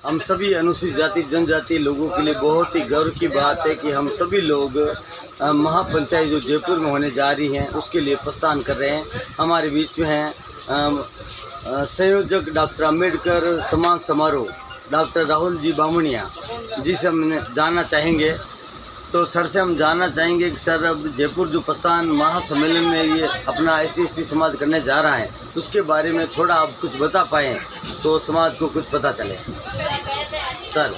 हम सभी अनुसूचित जाति जनजाति लोगों के लिए बहुत ही गर्व की बात है कि हम सभी लोग महापंचायत जो जयपुर में होने जा रही है उसके लिए प्रस्थान कर रहे हैं। हमारे बीच में हैं संयोजक डॉक्टर अम्बेडकर सम्मान समारोह डॉक्टर राहुल जी बामणिया जी से हम जानना चाहेंगे। तो सर से हम जानना चाहेंगे कि सर अब जयपुर जो प्रस्थान महासम्मेलन में ये अपना SC/ST समाज करने जा रहा है उसके बारे में थोड़ा आप कुछ बता पाएँ तो समाज को कुछ पता चले। सर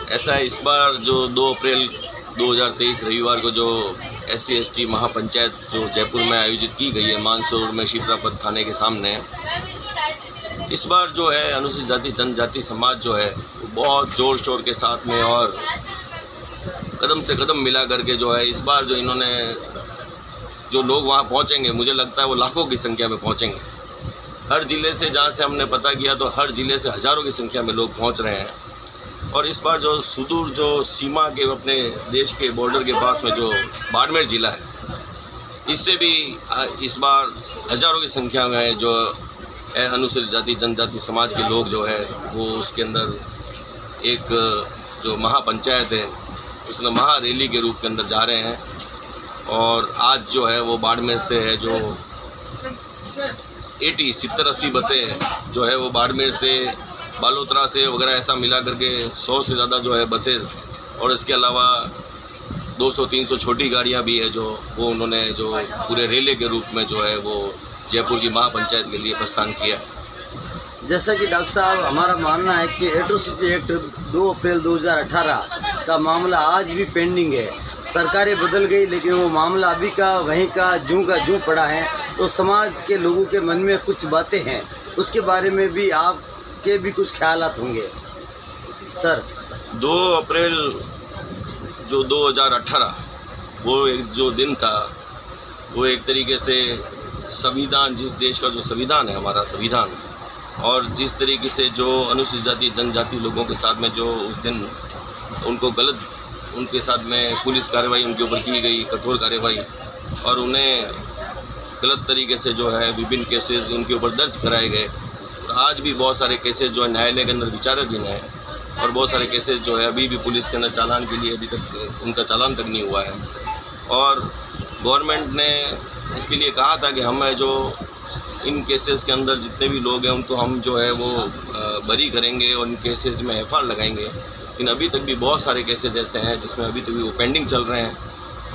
ऐसा है, इस बार जो 2 अप्रैल 2023 रविवार को जो SC/ST महापंचायत जो जयपुर में आयोजित की गई है मानसरोवर में शिप्रापत थाने के सामने, इस बार जो है अनुसूचित जाति जनजाति समाज जो है बहुत जोर शोर के साथ में और कदम से कदम मिला करके जो है इस बार जो इन्होंने जो लोग वहाँ पहुँचेंगे, मुझे लगता है वो लाखों की संख्या में पहुँचेंगे। हर ज़िले से जहाँ से हमने पता किया तो हर ज़िले से हज़ारों की संख्या में लोग पहुँच रहे हैं। और इस बार जो सुदूर जो सीमा के अपने देश के बॉर्डर के पास में जो बाड़मेर ज़िला है, इससे भी इस बार हज़ारों की संख्या में जो अनुसूचित जाति जनजाति समाज के लोग जो है वो उसके अंदर एक जो महापंचायत है उसमें महा रैली के रूप के अंदर जा रहे हैं। और आज जो है वो बाड़मेर से है जो 70-80 बसें जो है वो बाड़मेर से बालोतरा से वगैरह ऐसा मिला करके 100 से ज़्यादा जो है बसेस और इसके अलावा 200-300 छोटी गाड़ियां भी है जो वो उन्होंने जो पूरे रैली के रूप में जो है वो जयपुर की महापंचायत के लिए प्रस्थान किया है। जैसा कि डॉक्टर साहब हमारा मानना है कि एट्रोसिटी एक्ट 2 अप्रैल 2018 का मामला आज भी पेंडिंग है। सरकारें बदल गई लेकिन वो मामला अभी का वहीं का जूं पड़ा है। तो समाज के लोगों के मन में कुछ बातें हैं, उसके बारे में भी आपके भी कुछ ख्यालात होंगे। सर 2 अप्रैल जो 2018 वो एक जो दिन था वो एक तरीके से संविधान, जिस देश का जो संविधान है हमारा संविधान, और जिस तरीके से जो अनुसूचित जाति जनजाति लोगों के साथ में जो उस दिन उनको गलत उनके साथ में पुलिस कार्रवाई उनके ऊपर की गई, कठोर कार्रवाई, और उन्हें गलत तरीके से जो है विभिन्न केसेस उनके ऊपर दर्ज कराए गए। और आज भी बहुत सारे केसेस जो है न्यायालय के अंदर विचाराधीन है और बहुत सारे केसेस जो है अभी भी पुलिस के अंदर चालान के लिए अभी तक उनका चालान तक नहीं हुआ है। और गवर्नमेंट ने इसके लिए कहा था कि हम जो इन केसेस के अंदर जितने भी लोग हैं उनको हम जो है वो बरी करेंगे और इन केसेस में FIR लगाएंगे। लेकिन अभी तक भी बहुत सारे केसेस ऐसे हैं जिसमें अभी तक भी वो पेंडिंग चल रहे हैं।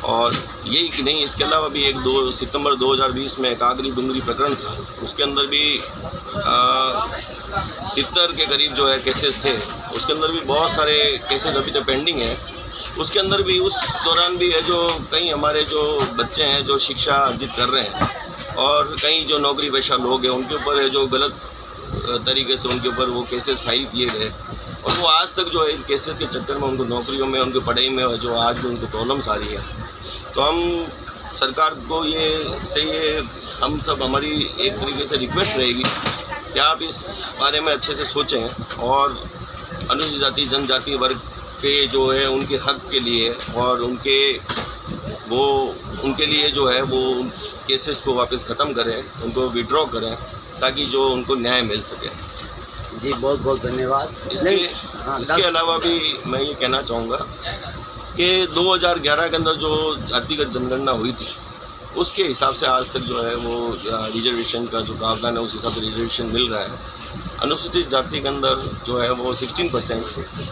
और यही कि नहीं, इसके अलावा भी एक 2 सितंबर 2020 में कागरी डुंगरी प्रकरण था, उसके अंदर भी 70 के करीब जो है केसेस थे, उसके अंदर भी बहुत सारे केसेस अभी तक पेंडिंग है। उसके अंदर भी उस दौरान भी है जो कई हमारे जो बच्चे हैं जो शिक्षा अर्जित कर रहे हैं और कई जो नौकरी पेशा लोग हैं उनके ऊपर है जो गलत तरीके से उनके ऊपर वो केसेस फाइल किए गए और वो आज तक जो है इन केसेस के चक्कर में उनको नौकरियों में उनकी पढ़ाई में जो आज भी उनको प्रॉब्लम्स आ रही है। तो हम सरकार को ये हम सब हमारी एक तरीके से रिक्वेस्ट रहेगी कि आप इस बारे में अच्छे से सोचें और अनुसूचित जाति जनजाति वर्ग के जो है उनके हक के लिए और उनके लिए जो है वो केसेस को वापस ख़त्म करें, उनको विड्रॉ करें ताकि जो उनको न्याय मिल सके। जी बहुत बहुत धन्यवाद। इसके अलावा भी मैं ये कहना चाहूँगा कि 2011 के अंदर जो जातिगत जनगणना हुई थी उसके हिसाब से आज तक जो है वो रिजर्वेशन का जो प्रावधान है उस हिसाब से रिजर्वेशन मिल रहा है। अनुसूचित जाति के अंदर जो है वो 16%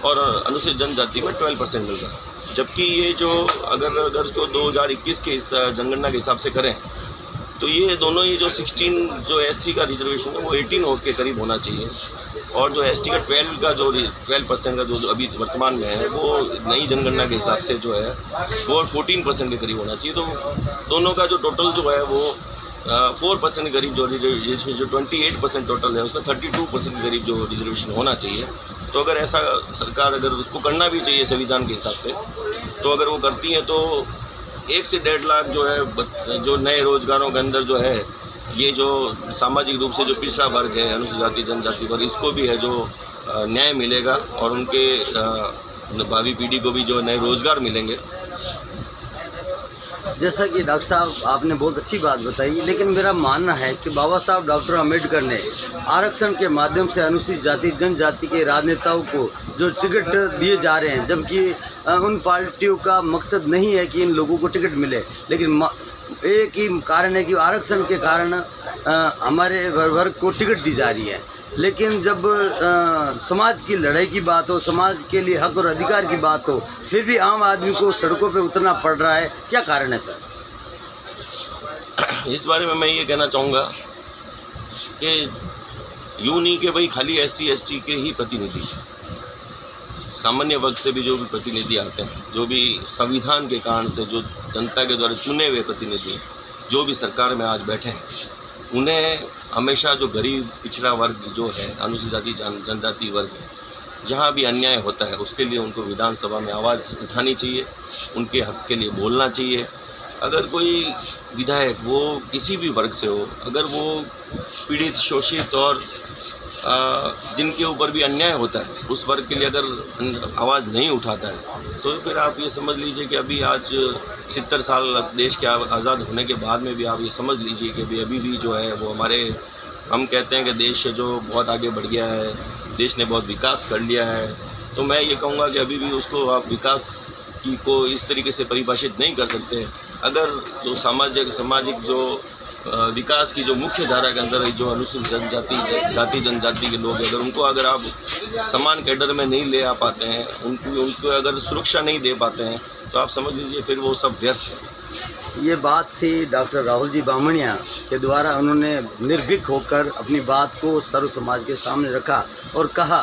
और अनुसूचित जनजाति में 12% मिल रहा है। जबकि ये जो अगर इसको 2021 के इस जनगणना के हिसाब से करें तो ये दोनों ही जो 16 जो SC का रिजर्वेशन है वो 18 के करीब होना चाहिए और जो ST का 12% का जो अभी वर्तमान में है वो नई जनगणना के हिसाब से जो है वो 14% के करीब होना चाहिए। तो दोनों का जो टोटल जो है वो 4% के करीब जो रिजर्वेशन जो 28% टोटल है उसमें 32% के करीब जो रिजर्वेशन होना चाहिए। तो अगर ऐसा सरकार अगर उसको करना भी चाहिए संविधान के हिसाब से, तो अगर वो करती है तो 1 से 1.5 लाख जो है जो नए रोजगारों के अंदर जो है ये जो सामाजिक रूप से जो पिछड़ा वर्ग है अनुसूचित जाति जनजाति वर्ग, इसको भी है जो न्याय मिलेगा और उनके भावी पीढ़ी को भी जो नए रोजगार मिलेंगे। जैसा कि डॉक्टर साहब आपने बहुत अच्छी बात बताई, लेकिन मेरा मानना है कि बाबा साहब डॉक्टर अम्बेडकर ने आरक्षण के माध्यम से अनुसूचित जाति जनजाति के राजनेताओं को जो टिकट दिए जा रहे हैं, जबकि उन पार्टियों का मकसद नहीं है कि इन लोगों को टिकट मिले, लेकिन एक ही कारण है कि आरक्षण के कारण हमारे वर्ग को टिकट दी जा रही है। लेकिन जब समाज की लड़ाई की बात हो, समाज के लिए हक और अधिकार की बात हो, फिर भी आम आदमी को सड़कों पे उतरना पड़ रहा है, क्या कारण है सर? इस बारे में मैं ये कहना चाहूँगा कि यूँ नहीं कि भाई खाली SC ST के ही प्रतिनिधि, सामान्य वर्ग से भी जो भी प्रतिनिधि आते हैं, जो भी संविधान के कारण से जो जनता के द्वारा चुने हुए प्रतिनिधि जो भी सरकार में आज बैठे हैं, उन्हें हमेशा जो गरीब पिछड़ा वर्ग जो है, अनुसूचित जाति जनजाति वर्ग है, जहाँ भी अन्याय होता है उसके लिए उनको विधानसभा में आवाज़ उठानी चाहिए, उनके हक के लिए बोलना चाहिए। अगर कोई विधायक वो किसी भी वर्ग से हो, अगर वो पीड़ित, शोषित और जिनके ऊपर भी अन्याय होता है उस वर्ग के लिए अगर आवाज़ नहीं उठाता है, तो फिर आप ये समझ लीजिए कि अभी आज 70 साल देश के आज़ाद होने के बाद में भी आप ये समझ लीजिए कि अभी भी जो है वो हमारे, हम कहते हैं कि देश जो बहुत आगे बढ़ गया है, देश ने बहुत विकास कर लिया है, तो मैं ये कहूँगा कि अभी भी उसको आप विकास को इस तरीके से परिभाषित नहीं कर सकते। अगर जो सामाजिक जो विकास की जो मुख्य धारा के अंदर जो अनुसूचित जाति जनजाति के लोग हैं, अगर आप समान कैडर में नहीं ले आ पाते हैं, उनको अगर सुरक्षा नहीं दे पाते हैं, तो आप समझ लीजिए फिर वो सब व्यर्थ है। ये बात थी डॉक्टर राहुल जी बामणिया के द्वारा, उन्होंने निर्भीक होकर अपनी बात को सर्व समाज के सामने रखा और कहा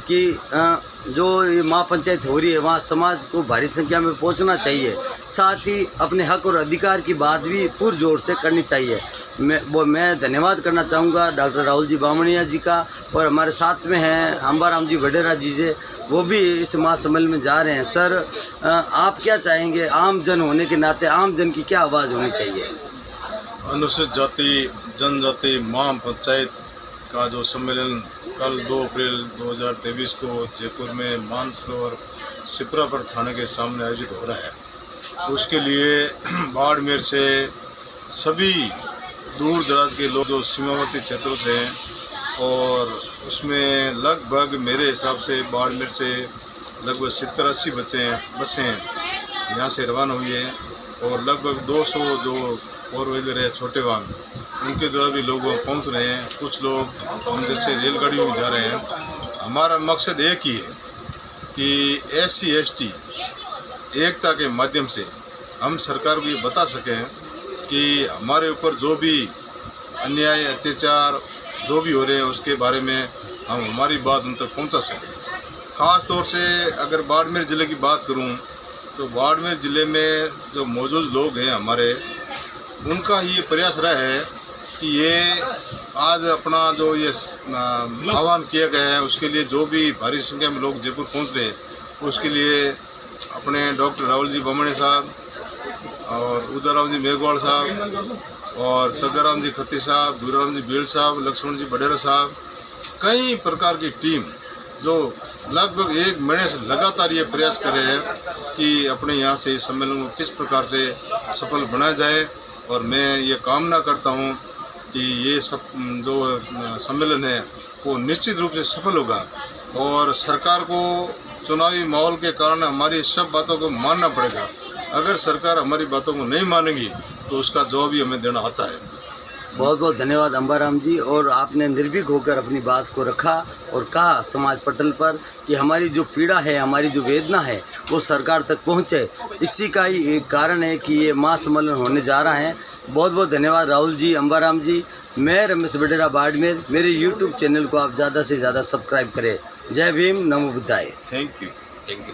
कि जो ये महापंचायत हो रही है वहाँ समाज को भारी संख्या में पहुँचना चाहिए, साथ ही अपने हक और अधिकार की बात भी पुरजोर से करनी चाहिए। मैं धन्यवाद करना चाहूँगा डॉक्टर राहुल जी बामणिया जी का, और हमारे साथ में हैं अंबाराम जी वडेरा जी से, वो भी इस महासम्मेलन में जा रहे हैं। सर, आप क्या चाहेंगे, आम जन होने के नाते आम जन की क्या आवाज़ होनी चाहिए? अनुसूचित जाति जनजाति महापंचायत का जो सम्मेलन कल 2 अप्रैल 2023 को जयपुर में मानसरोवर सिपरापुर थाने के सामने आयोजित हो रहा है, उसके लिए बाड़मेर से सभी दूर दराज के लोग जो सीमावर्ती क्षेत्रों से हैं, और उसमें लगभग मेरे हिसाब से बाड़मेर से लगभग 70-80 बसें यहाँ से रवाना हुई हैं, और लगभग 200 जो 4 व्हीलर है, छोटे वाहन, उनके द्वारा भी लोग पहुँच रहे हैं। कुछ लोग हम जैसे रेलगाड़ियों में जा रहे हैं। हमारा मकसद एक ही है कि SC ST एकता के माध्यम से हम सरकार को ये बता सकें कि हमारे ऊपर जो भी अन्याय अत्याचार जो भी हो रहे हैं उसके बारे में हम हमारी बात उन तक पहुँचा सकें। ख़ास तौर से अगर बाड़मेर ज़िले की बात करूँ तो बाड़मेर ज़िले में जो मौजूद लोग हैं हमारे, उनका ये प्रयास रहा है कि ये आज अपना जो ये आह्वान किया गया है उसके लिए जो भी भारी संख्या में लोग जयपुर पहुंच रहे हैं, उसके लिए अपने डॉक्टर राहुल जी बामणिया साहब और उदयराम जी मेघवाल साहब और तग्गाराम जी खत्ती साहब, दूराराम जी भील साहब, लक्ष्मण जी वडेरा साहब, कई प्रकार की टीम जो लगभग 1 महीने से लगातार ये प्रयास कर रहे हैं कि अपने यहाँ से इस सम्मेलन को किस प्रकार से सफल बनाया जाए। और मैं ये कामना करता हूँ कि ये सब जो सम्मेलन है वो निश्चित रूप से सफल होगा, और सरकार को चुनावी माहौल के कारण हमारी सब बातों को मानना पड़ेगा। अगर सरकार हमारी बातों को नहीं मानेगी तो उसका जवाब भी हमें देना आता है। बहुत बहुत धन्यवाद अंबाराम जी, और आपने निर्भीक होकर अपनी बात को रखा और कहा समाज पटल पर कि हमारी जो पीड़ा है, हमारी जो वेदना है वो सरकार तक पहुंचे। इसी का ही एक कारण है कि ये महासम्मेलन होने जा रहा है। बहुत बहुत धन्यवाद राहुल जी, अंबाराम जी। मैं रमेश वडेरा बाड़मेर। मेरे YouTube चैनल को आप ज़्यादा से ज़्यादा सब्सक्राइब करें। जय भीम, नमो बुद्धाय। Thank you.